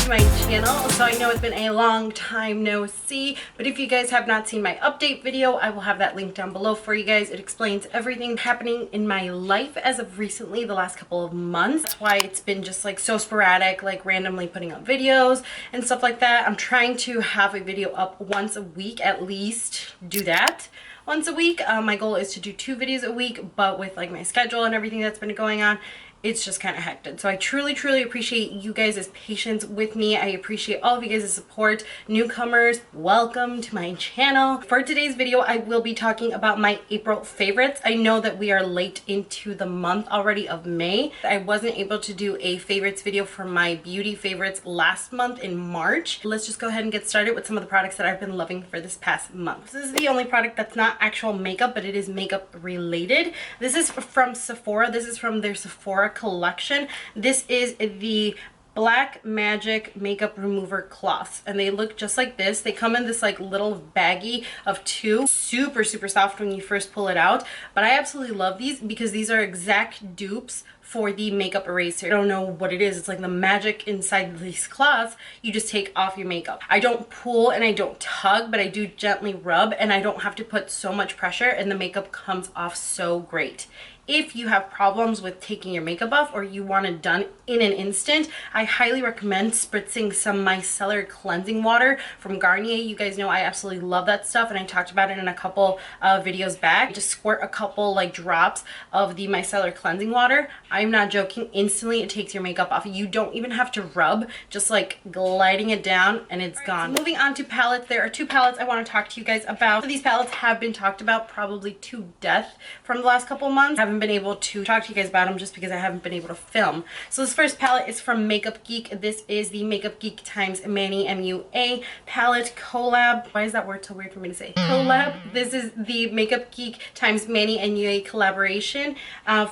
to my channel. So I know it's been a long time no see, but if you guys have not seen my update video, I will have that link down below for you guys. It explains everything happening in my life as of recently, the last couple of months. That's why it's been just like so sporadic, like randomly putting up videos and stuff like that. I'm trying to have a video up once a week, at least do that once a week. My goal is to do 2 videos a week, but with like my schedule and everything that's been going on, it's just kind of hectic. So I truly appreciate you guys' patience with me. I appreciate all of you guys' support. Newcomers, welcome to my channel. For today's video, I will be talking about my April favorites. I know that we are late into the month already of May. I wasn't able to do a favorites video for my beauty favorites last month in March. Let's just go ahead and get started with some of the products that I've been loving for this past month. This is the only product that's not actual makeup, but it is makeup related. This is from Sephora. This is from their Sephora collection. This is the Black Magic Makeup Remover Cloths, and they look just like this. They come in this like little baggie of 2. Super soft when you first pull it out, but I absolutely love these because these are exact dupes for the makeup eraser. I don't know what it is. It's like the magic inside these cloths. You just take off your makeup. I don't pull and I don't tug, but I do gently rub, and I don't have to put so much pressure, and the makeup comes off so great. If you have problems with taking your makeup off or you want it done in an instant, I highly recommend spritzing some micellar cleansing water from Garnier. You guys know I absolutely love that stuff, and I talked about it in a couple videos back. Just squirt a couple like drops of the micellar cleansing water. I'm not joking. Instantly it takes your makeup off. You don't even have to rub, just like gliding it down and it's gone. So moving on to palettes, there are 2 palettes I want to talk to you guys about. So these palettes have been talked about probably to death from the last couple of months. I haven't been able to talk to you guys about them just because I haven't been able to film. So this first palette is from Makeup Geek. This is the Makeup Geek times MannyMUA palette collab. Why is that word so weird for me to say? Collab. This is the Makeup Geek times MannyMUA collaboration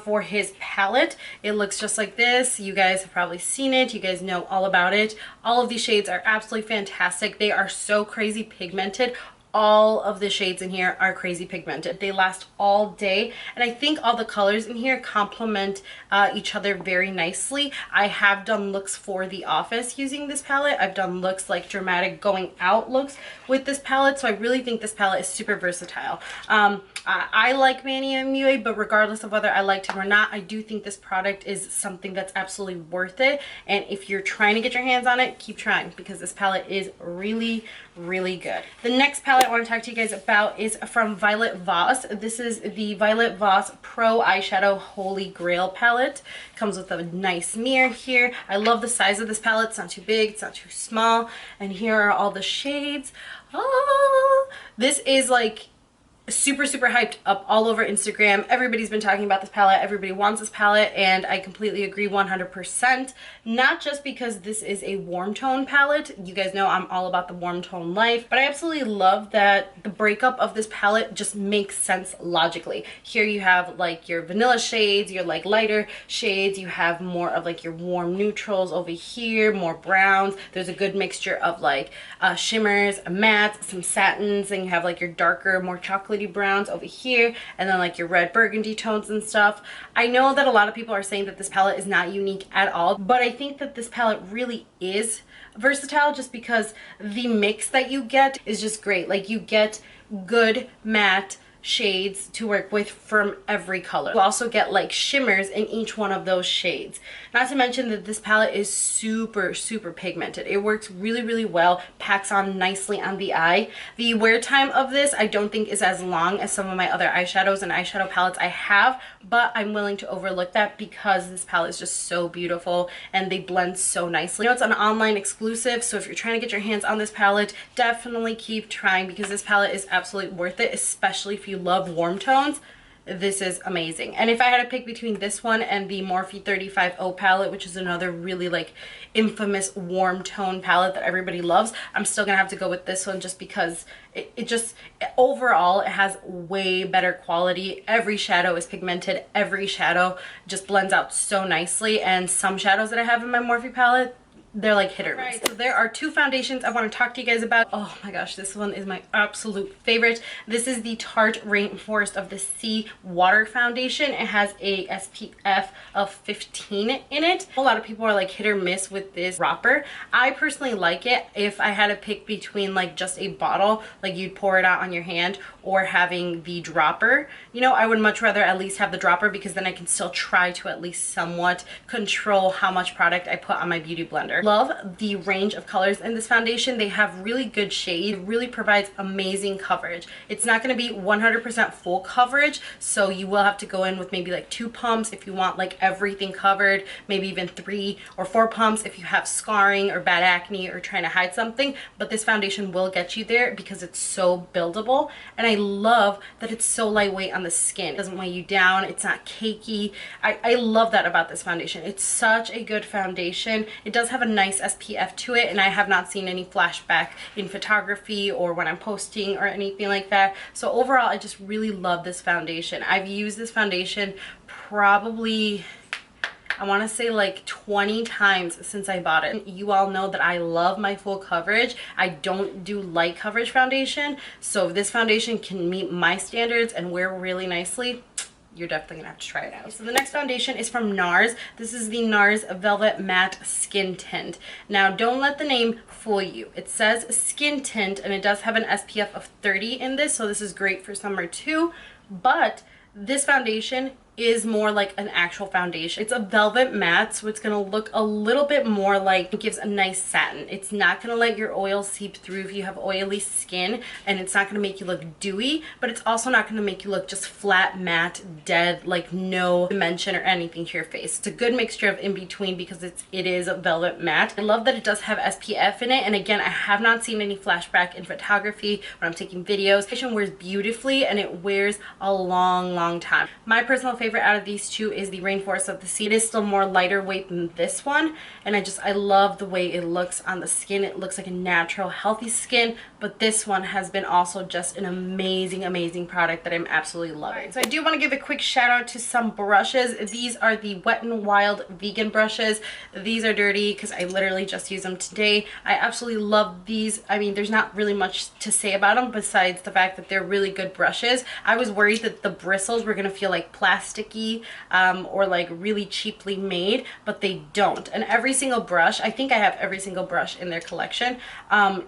for his palette. It looks just like this. You guys have probably seen it. You guys know all about it. All of these shades are absolutely fantastic. They are so crazy pigmented. All of the shades in here are crazy pigmented. They last all day, and I think all the colors in here complement each other very nicely. I have done looks for the office using this palette. I've done looks like dramatic going out looks with this palette, so I really think this palette is super versatile. I like MannyMUA, but regardless of whether I liked him or not, I do think this product is something that's absolutely worth it. And if you're trying to get your hands on it, keep trying, because this palette is really good. The next palette I want to talk to you guys about is from Violet Voss. This is the Violet Voss Pro Eyeshadow Holy Grail palette. Comes with a nice mirror here. I love the size of this palette. It's not too big, it's not too small. And here are all the shades. Oh, this is like super hyped up all over Instagram. Everybody's been talking about this palette. Everybody wants this palette, and I completely agree 100%. Not just because this is a warm tone palette. You guys know I'm all about the warm tone life, but I absolutely love that the breakup of this palette just makes sense logically. Here you have like your vanilla shades, your like lighter shades. You have more of like your warm neutrals over here, more browns. There's a good mixture of like shimmers, mattes, some satins, and you have like your darker, more chocolate browns over here, and then like your red burgundy tones and stuff. I know that a lot of people are saying that this palette is not unique at all, but I think that this palette really is versatile just because the mix that you get is just great. Like you get good matte shades to work with from every color. You also get like shimmers in each one of those shades. Not to mention that this palette is super pigmented. It works really well, packs on nicely on the eye. The wear time of this I don't think is as long as some of my other eyeshadows and eyeshadow palettes I have, but I'm willing to overlook that because this palette is just so beautiful and they blend so nicely. You know, it's an online exclusive, so if you're trying to get your hands on this palette, definitely keep trying, because this palette is absolutely worth it, especially if you love warm tones. This is amazing. And if I had to pick between this one and the Morphe 35O palette, which is another really like infamous warm tone palette that everybody loves, I'm still gonna have to go with this one just because it just overall it has way better quality. Every shadow is pigmented. Every shadow just blends out so nicely, and some shadows that I have in my Morphe palette, they're like hit or miss. Right, so there are two foundations I want to talk to you guys about. Oh my gosh, this one is my absolute favorite. This is the Tarte Rainforest of the Sea Water Foundation. It has a SPF of 15 in it. A lot of people are like hit or miss with this dropper. I personally like it. If I had to pick between like just a bottle, like you'd pour it out on your hand, or having the dropper, you know, I would much rather at least have the dropper, because then I can still try to at least somewhat control how much product I put on my beauty blender. Love the range of colors in this foundation. They have really good shade. It really provides amazing coverage. It's not going to be 100% full coverage, so you will have to go in with maybe like 2 pumps if you want like everything covered, maybe even 3 or 4 pumps if you have scarring or bad acne or trying to hide something. But this foundation will get you there because it's so buildable, and I love that it's so lightweight on the skin. It doesn't weigh you down. It's not cakey. I love that about this foundation. It's such a good foundation. It does have a nice SPF to it, and I have not seen any flashback in photography or when I'm posting or anything like that. So overall, I just really love this foundation. I've used this foundation probably, I want to say like 20 times since I bought it. You all know that I love my full coverage. I don't do light coverage foundation. So if this foundation can meet my standards and wear really nicely, you're definitely gonna have to try it out. So the next foundation is from NARS. This is the NARS Velvet Matte Skin Tint. Now don't let the name fool you. It says skin tint, and it does have an SPF of 30 in this, so this is great for summer too. But this foundation is more like an actual foundation. It's a velvet matte, so it's gonna look a little bit more like, it gives a nice satin. It's not gonna let your oil seep through if you have oily skin, and it's not gonna make you look dewy, but it's also not gonna make you look just flat, matte, dead, like no dimension or anything to your face. It's a good mixture of in between because it is a velvet matte. I love that it does have SPF in it, and again, I have not seen any flashback in photography when I'm taking videos. It wears beautifully, and it wears a long time. My personal favorite out of these two is the Rainforest of the Sea. It is still more lighter weight than this one, and I love the way it looks on the skin. It looks like a natural, healthy skin, but this one has been also just an amazing product that I'm absolutely loving. So I do want to give a quick shout out to some brushes. These are the Wet n Wild vegan brushes. These are dirty because I literally just used them today. I absolutely love these. I mean, there's not really much to say about them besides the fact that they're really good brushes. I was worried that the bristles were gonna feel like plasticky or like really cheaply made, but they don't. And every single brush, I think I have every single brush in their collection,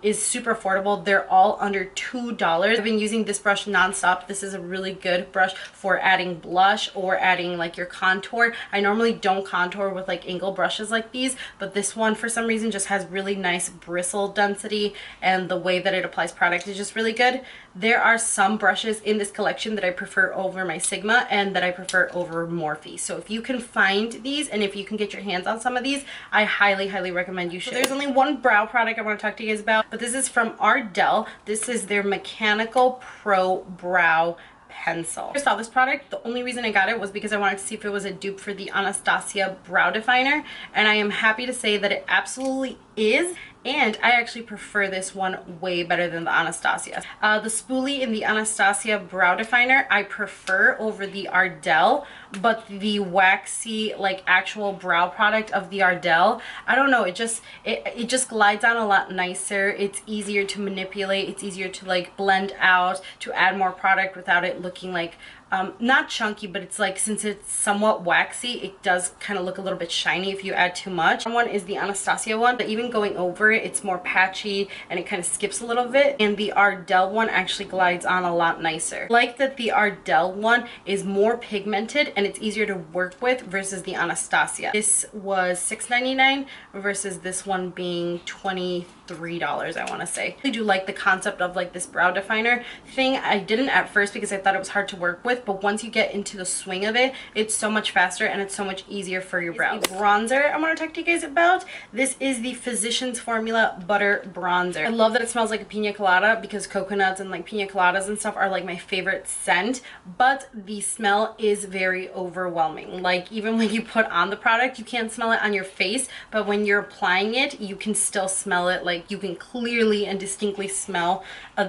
is super affordable. They're all under $2. I've been using this brush nonstop. This is a really good brush for adding blush or adding like your contour. I normally don't contour with like angle brushes like these, but this one for some reason just has really nice bristle density, and the way that it applies product is just really good. There are some brushes in this collection that I prefer over my Sigma and that I prefer over Morphe. So if you can find these and if you can get your hands on some of these, I highly recommend you should. So there's only one brow product I want to talk to you guys about, but this is from Ardell. This is their Mechanical Pro Brow Pencil. I saw this product. The only reason I got it was because I wanted to see if it was a dupe for the Anastasia brow definer, and I am happy to say that it absolutely is. And I actually prefer this one way better than the Anastasia. The spoolie in the Anastasia brow definer I prefer over the Ardell, but the waxy like actual brow product of the Ardell, I don't know, it just glides on a lot nicer. It's easier to manipulate. It's easier to like blend out, to add more product without it looking like not chunky, but it's like, since it's somewhat waxy, it does kind of look a little bit shiny if you add too much. One is the Anastasia one, but even going over it, it's more patchy and it kind of skips a little bit, and the Ardell one actually glides on a lot nicer. I like that the Ardell one is more pigmented and it's easier to work with versus the Anastasia. This was $6.99 versus this one being $23, I want to say. I do like the concept of like this brow definer thing. I didn't at first because I thought it was hard to work with, but once you get into the swing of it, it's so much faster and it's so much easier for your brows. The bronzer I want to talk to you guys about, this is the Physicians Formula Butter Bronzer. I love that it smells like a pina colada because coconuts and like pina coladas and stuff are like my favorite scent, but the smell is very overwhelming. Like even when you put on the product, you can't smell it on your face, but when you're applying it, you can still smell it. Like you can clearly and distinctly smell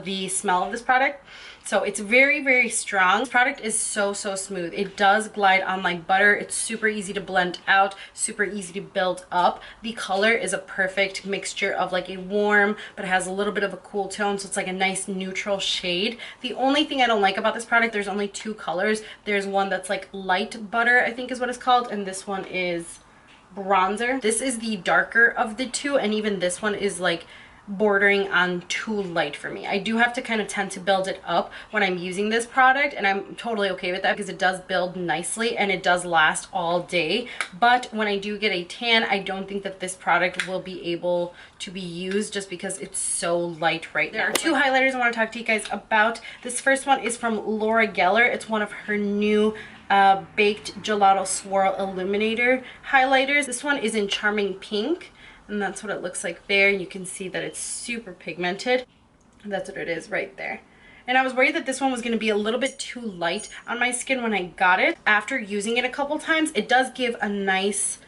the smell of this product. So it's very, very strong. This product is so smooth. It does glide on like butter. It's super easy to blend out, super easy to build up. The color is a perfect mixture of like a warm, but it has a little bit of a cool tone, so it's like a nice neutral shade. The only thing I don't like about this product, there's only two colors. There's one that's like light butter, I think is what it's called, and this one is bronzer. This is the darker of the two, and even this one is like bordering on too light for me. I do have to kind of tend to build it up when I'm using this product, and I'm totally okay with that because it does build nicely and it does last all day. But when I do get a tan, I don't think that this product will be able to be used just because it's so light right now. There are two highlighters I want to talk to you guys about. This first one is from Laura Geller. It's one of her new baked gelato swirl illuminator highlighters. This one is in Charming Pink, and that's what it looks like there. You can see that it's super pigmented. That's what it is right there. And I was worried that this one was going to be a little bit too light on my skin when I got it. After using it a couple times, it does give a nice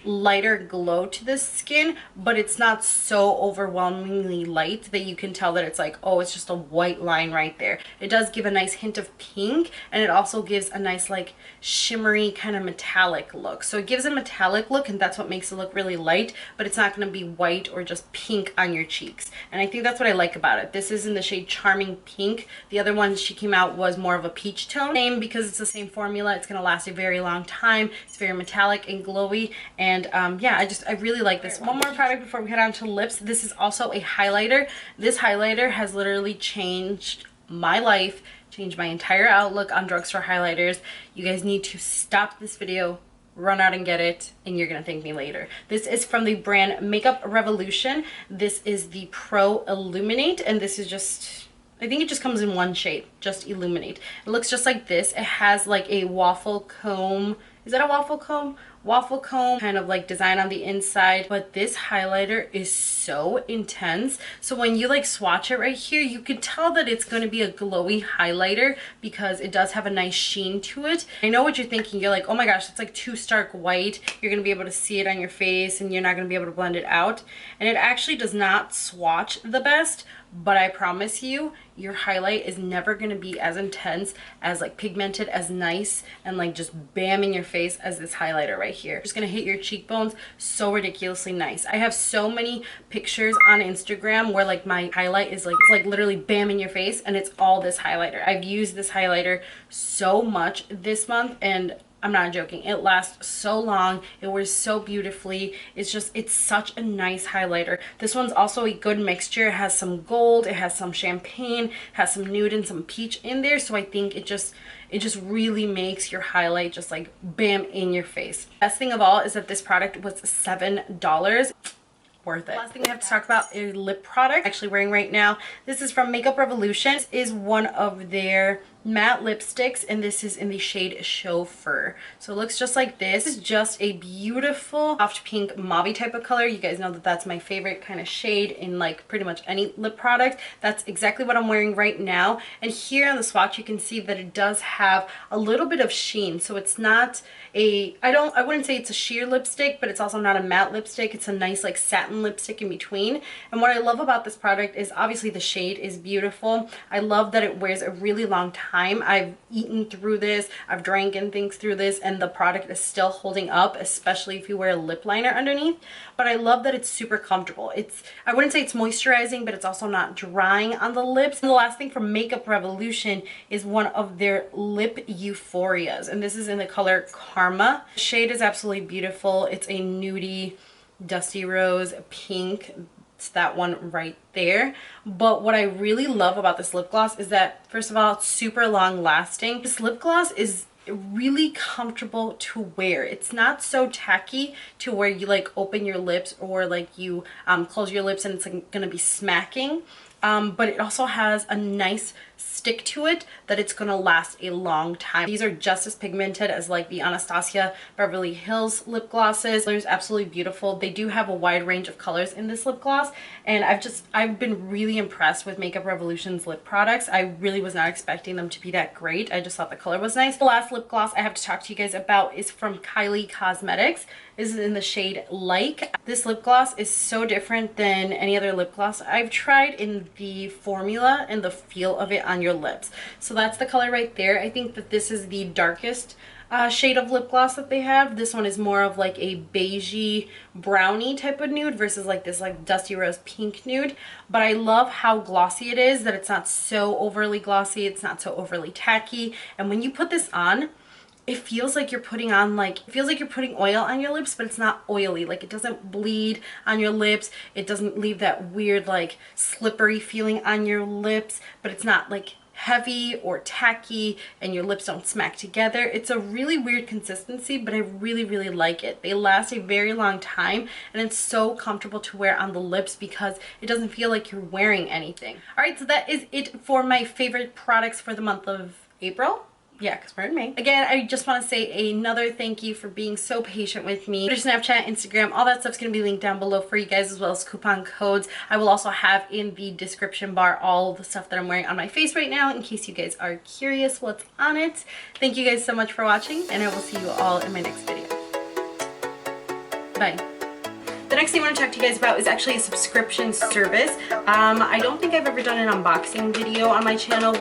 lighter glow to the skin, but it's not so overwhelmingly light that you can tell that it's like, oh, it's just a white line right there. It does give a nice hint of pink, and it also gives a nice like shimmery kind of metallic look. So it gives a metallic look, and that's what makes it look really light, but it's not going to be white or just pink on your cheeks. And I think that's what I like about it. This is in the shade Charming Pink. The other one she came out was more of a peach tone. Same, because it's the same formula. It's going to last a very long time. It's very metallic and glowy, and yeah, I really like this one. One more product before we head on to lips. This is also a highlighter. This highlighter has literally changed my life, changed my entire outlook on drugstore highlighters. You guys need to stop this video, run out and get it, and you're gonna thank me later. This is from the brand Makeup Revolution. This is the Pro Illuminate, and this is just, I think it just comes in one shade, just Illuminate. It looks just like this. It has like a waffle comb. Is that a waffle comb? Waffle comb kind of like design on the inside, but this highlighter is so intense. So when you like swatch it right here, you can tell that it's going to be a glowy highlighter because it does have a nice sheen to it. I know what you're thinking. You're like, oh my gosh, it's like too stark white. You're going to be able to see it on your face and you're not going to be able to blend it out. And it actually does not swatch the best, but I promise you, your highlight is never going to be as intense, as like pigmented, as nice, and like just bam in your face as this highlighter right here. Just going to hit your cheekbones so ridiculously nice. I have so many pictures on Instagram where like my highlight is like, it's like literally bam in your face, and it's all this highlighter. I've used this highlighter so much this month, and I'm not joking. It lasts so long. It wears so beautifully. It's just, it's such a nice highlighter. This one's also a good mixture. It has some gold, it has some champagne, has some nude and some peach in there. So I think it just really makes your highlight just like bam in your face. Best thing of all is that this product was $7. Worth it. Last thing I have to talk about is lip product I'm actually wearing right now. This is from Makeup Revolution. This is one of their matte lipsticks, and this is in the shade Chauffeur. So it looks just like this. This is just a beautiful soft pink mauve type of color. You guys know that that's my favorite kind of shade in like pretty much any lip product. That's exactly what I'm wearing right now. And here on the swatch you can see that it does have a little bit of sheen. So it's not a, I wouldn't say it's a sheer lipstick, but it's also not a matte lipstick. It's a nice like satin lipstick in between. And what I love about this product is obviously the shade is beautiful. I love that it wears a really long time. I've eaten through this, I've drank and things through this, and the product is still holding up, especially if you wear a lip liner underneath. But I love that it's super comfortable. It's, I wouldn't say it's moisturizing, but it's also not drying on the lips. And the last thing from Makeup Revolution is one of their lip euphorias, and this is in the color Karma. The shade is absolutely beautiful. It's a nudie dusty rose pink. It's that one right there. But what I really love about this lip gloss is that, first of all, it's super long lasting. This lip gloss is really comfortable to wear. It's not so tacky to where you like open your lips or like you close your lips and it's like gonna be smacking. But it also has a nice stick to it that it's gonna last a long time. These are just as pigmented as like the Anastasia Beverly Hills lip glosses. They're absolutely beautiful. They do have a wide range of colors in this lip gloss, and I've been really impressed with Makeup Revolution's lip products. I really was not expecting them to be that great. I just thought the color was nice. The last lip gloss I have to talk to you guys about is from Kylie Cosmetics. This is in the shade Like. This lip gloss is so different than any other lip gloss I've tried in the formula and the feel of it on your lips. So that's the color right there. I think that this is the darkest shade of lip gloss that they have. This one is more of like a beigey brownie type of nude versus like this like dusty rose pink nude. But I love how glossy it is, that it's not so overly glossy, it's not so overly tacky. And when you put this on, it feels like you're putting on like, it feels like you're putting oil on your lips, but it's not oily. Like it doesn't bleed on your lips. It doesn't leave that weird like slippery feeling on your lips, but it's not like heavy or tacky and your lips don't smack together. It's a really weird consistency, but I really like it. They last a very long time and it's so comfortable to wear on the lips because it doesn't feel like you're wearing anything. All right, so that is it for my favorite products for the month of April. Yeah, because we're in May. Again, I just want to say another thank you for being so patient with me. Twitter, Snapchat, Instagram, all that stuff's going to be linked down below for you guys, as well as coupon codes. I will also have in the description bar all the stuff that I'm wearing on my face right now in case you guys are curious what's on it. Thank you guys so much for watching, and I will see you all in my next video. Bye. The next thing I want to talk to you guys about is actually a subscription service. I don't think I've ever done an unboxing video on my channel.